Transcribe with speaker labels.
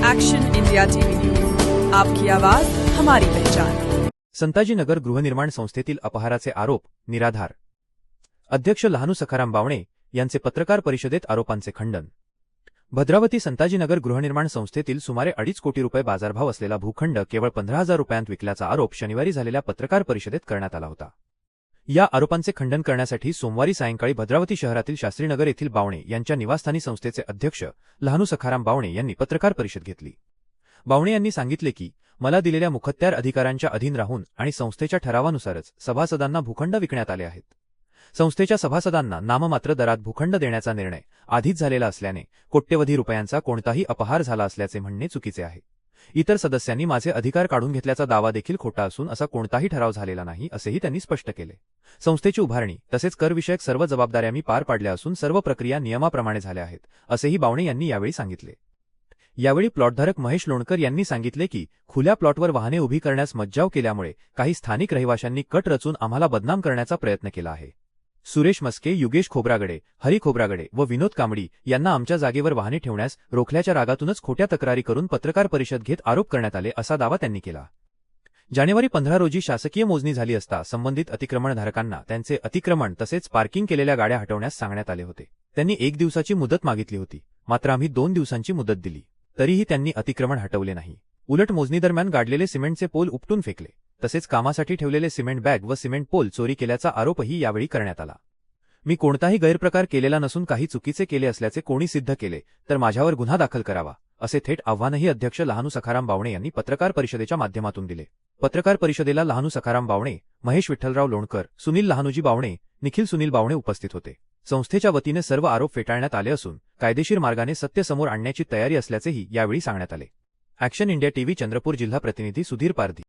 Speaker 1: Action India TV news, आपकी आवाज हमारी पहचान।
Speaker 2: संताजीनगर गृहनिर्माण संस्थेतील अपहाराचे आरोप निराधार। अध्यक्ष लहानू सखाराम बावणे यांचे पत्रकार परिषदेत आरोपांचे खंडन। भद्रावती संताजीनगर गृहनिर्माण संस्थेतील सुमारे 2.5 कोटी रुपये बाजारभाव असलेला भूखंड केवळ 15,000 रुपयांत विकल्याचा आरोप शनिवारी झालेल्या पत्रकार परिषदेत करण्यात आला होता। या आरोपांचे खंडन करण्यासाठी सोमवारी सायंकाळी भद्रावती शहरातील शास्त्रीनगर येथील बावणे यांच्या निवासस्थानी संस्थेचे अध्यक्ष लहानू सखाराम बावणे यांनी पत्रकार परिषद घेतली। बावणे यांनी सांगितले की मला दिलेल्या मुखत्यार अधिकारांच्या अधीन राहून आणि संस्थेच्या ठरावानुसारच सभासदांना भूखंड विकण्यात आले आहेत। संस्थेच्या सभासदांना नाममात्र दरात भूखंड देण्याचा निर्णय आधीच झालेला असल्याने कोट्यवधी रुपयांचा कोणताही अपहार झाला असल्याचे म्हणणे चुकीचे आहे। इतर सदस्यांनी माझे अधिकार काढून घेतल्याचा दावा देखील खोटा असून असा कोणताही ठराव झालेला नाही असेही त्यांनी स्पष्ट केले। संस्थेची उभारणी तसेच करविषयक सर्व जबाबदाऱ्या मी पार पाडल्या असून सर्व प्रक्रिया नियमाप्रमाणे झाल्या आहेत असेही बावणे यांनी यावेळी सांगितले। यावेळी प्लॉटधारक महेश लोणकर यांनी सांगितले की खुल्या प्लॉटवर वाहने उभी करण्यास मज्जाव केल्यामुळे काही स्थानिक रहिवाशांनी कट रचून आम्हाला बदनाम करण्याचा प्रयत्न केला आहे। सुरेश मस्के, युगेश खोब्रागडे, हरी खोब्रागडे व विनोद कांबडी यांना आमच्या जागेवर वाहने ठेवण्यास रोखल्याच्या रागातूनच खोट्या तक्रारी करून पत्रकार परिषद घेत आरोप करण्यात आले असा दावा त्यांनी केला। जानेवारी 15 रोजी शासकीय मोजणी झाली असता संबंधित अतिक्रमणधारकांना त्यांचे अतिक्रमण तसेच पार्किंग केलेल्या गाड्या हटवण्यास सांगण्यात आले होते। त्यांनी 1 दिवसाची मुदत मागितली होती, मात्र आम्ही 2 दिवसांची मुदत दिली, तरीही त्यांनी अतिक्रमण हटवले नाही। उलट मोजणीदरम्यान गाडलेले सिमेंटचे पोल उपटून फेकले तसेच कामासाठी ठेवलेले सिमेंट बॅग व सिमेंट पोल चोरी केल्याचा आरोपही यावेळी करण्यात आला। मी कोणताही गैरप्रकार केलेला नसून काही चुकीचे केले असल्याचे कोणी सिद्ध केले तर माझ्यावर गुन्हा दाखल करावा असे थेट आव्हानही अध्यक्ष लहानू सखाराम बावणे यांनी पत्रकार परिषदेच्या माध्यमातून दिले। पत्रकार परिषदेला लहानू सखाराम बावणे, महेश विठ्ठलराव लोणकर, सुनील लहानूजी बावणे, निखिल सुनील बावणे उपस्थित होते। संस्थेच्या वतीने सर्व आरोप फेटाळण्यात आले असून कायदेशीर मार्गाने सत्य समोर आणण्याची तयारी असल्याचेही यावेळी सांगण्यात आले। ॲक्शन इंडिया टीव्ही चंद्रपूर जिल्हा प्रतिनिधी सुधीर पारधी।